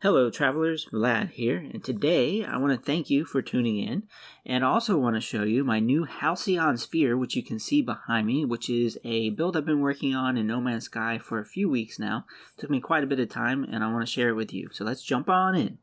Hello travelers, Vlad here, and today I want to thank you for tuning in, and also want to show you my new Halcyon sphere, which you can see behind me, which is a build I've been working on in No Man's Sky for a few weeks now. It took me quite a bit of time, and I want to share it with you, so let's jump on in.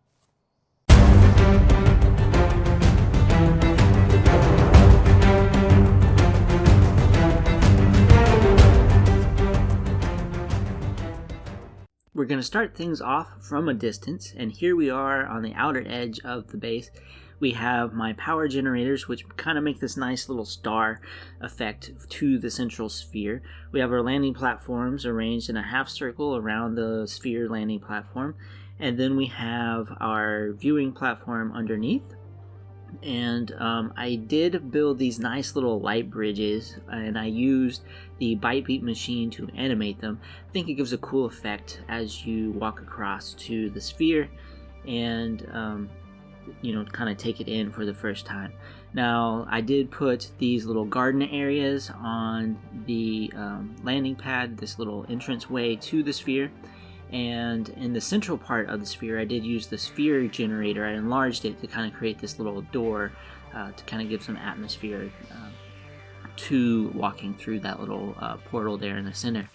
We're going to start things off from a distance, and here we are on the outer edge of the base. We have my power generators, which kind of make this nice little star effect to the central sphere. We have our landing platforms arranged in a half circle around the sphere landing platform, and then we have our viewing platform underneath. And I did build these nice little light bridges, and I used the bite beat machine to animate them. I think it gives a cool effect as you walk across to the sphere and kind of take it in for the first time. Now I did put these little garden areas on the landing pad, this little entrance way to the sphere. And in the central part of the sphere, I did use the sphere generator. I enlarged it to kind of create this little door to kind of give some atmosphere to walking through that little portal there in the center.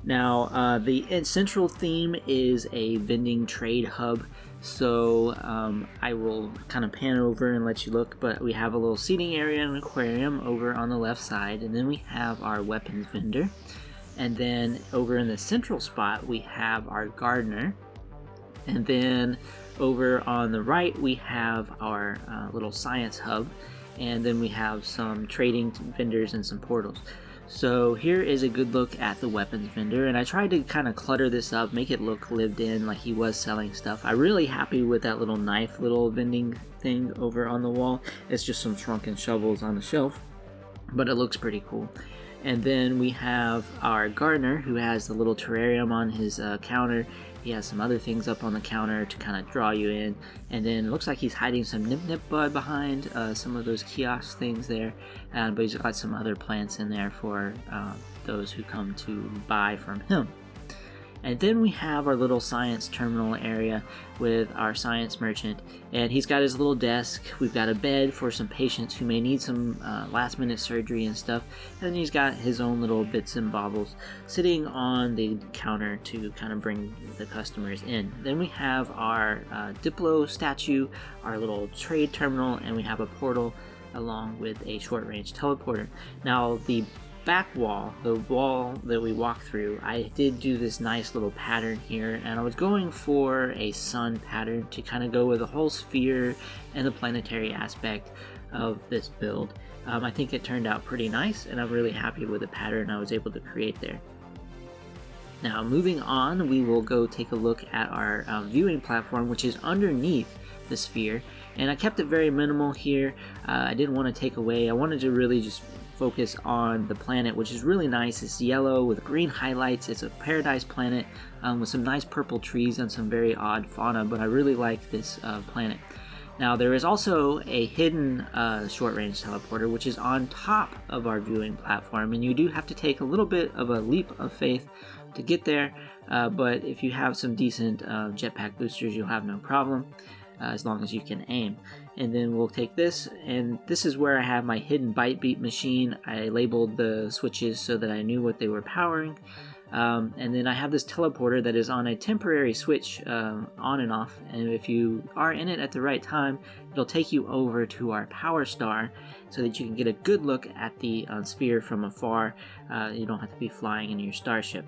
Now, the central theme is a vending trade hub, so I will kind of pan over and let you look, but we have a little seating area and an aquarium over on the left side, and then we have our weapons vendor. And then over in the central spot, we have our gardener. And then over on the right, we have our little science hub. And then we have some trading vendors and some portals. So here is a good look at the weapons vendor. And I tried to kind of clutter this up, make it look lived in, like he was selling stuff. I'm really happy with that little knife, little vending thing over on the wall. It's just some shrunken shovels on the shelf, but it looks pretty cool. And then we have our gardener, who has the little terrarium on his counter. He has some other things up on the counter to kind of draw you in. And then it looks like he's hiding some nip bud behind some of those kiosk things there. But he's got some other plants in there for those who come to buy from him. And then we have our little science terminal area with our science merchant, and he's got his little desk. We've got a bed for some patients who may need some last minute surgery and stuff, and then he's got his own little bits and baubles sitting on the counter to kind of bring the customers in. Then we have our Diplo statue, our little trade terminal, and we have a portal along with a short range teleporter. Now the back wall, the wall that we walk through, I did do this nice little pattern here, and I was going for a sun pattern to kind of go with the whole sphere and the planetary aspect of this build. I think it turned out pretty nice, and I'm really happy with the pattern I was able to create there. Now moving on, we will go take a look at our viewing platform, which is underneath the sphere, and I kept it very minimal here. I didn't want to take away, I wanted to really just focus on the planet, which is really nice. It's yellow with green highlights. It's a paradise planet with some nice purple trees and some very odd fauna, but I really like this planet. Now there is also a hidden short-range teleporter, which is on top of our viewing platform, and you do have to take a little bit of a leap of faith to get there, but if you have some decent jetpack boosters, you'll have no problem. As long as you can aim. And then we'll take this, and this is where I have my hidden bite beat machine. I labeled the switches so that I knew what they were powering. And then I have this teleporter that is on a temporary switch on and off, and if you are in it at the right time, it'll take you over to our power star so that you can get a good look at the sphere from afar. You don't have to be flying in your starship.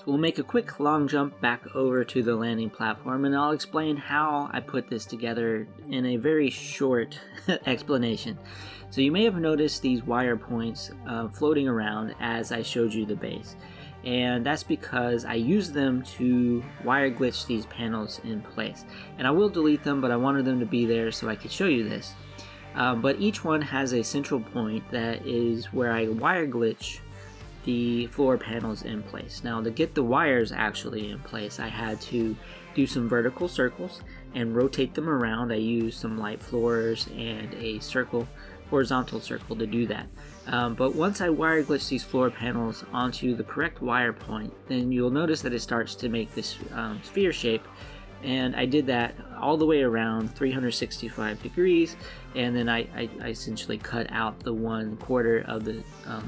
We'll make a quick long jump back over to the landing platform, and I'll explain how I put this together in a very short explanation. So you may have noticed these wire points floating around as I showed you the base, and that's because I used them to wire glitch these panels in place. And I will delete them, but I wanted them to be there so I could show you this. But each one has a central point that is where I wire glitch the floor panels in place. Now to get the wires actually in place, I had to do some vertical circles and rotate them around. I used some light floors and a horizontal circle to do that. But once I wire glitch these floor panels onto the correct wire point, then you'll notice that it starts to make this sphere shape and I did that all the way around 365 degrees, and then I essentially cut out the 1/4 of the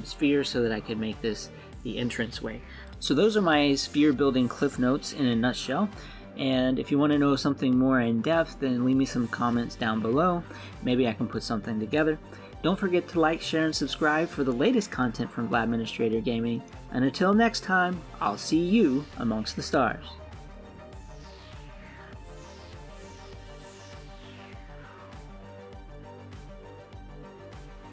sphere so that I could make this the entranceway. So those are my sphere building cliff notes in a nutshell. And if you want to know something more in depth, then leave me some comments down below. Maybe I can put something together. Don't forget to like, share, and subscribe for the latest content from Vladministrator Gaming. And until next time, I'll see you amongst the stars.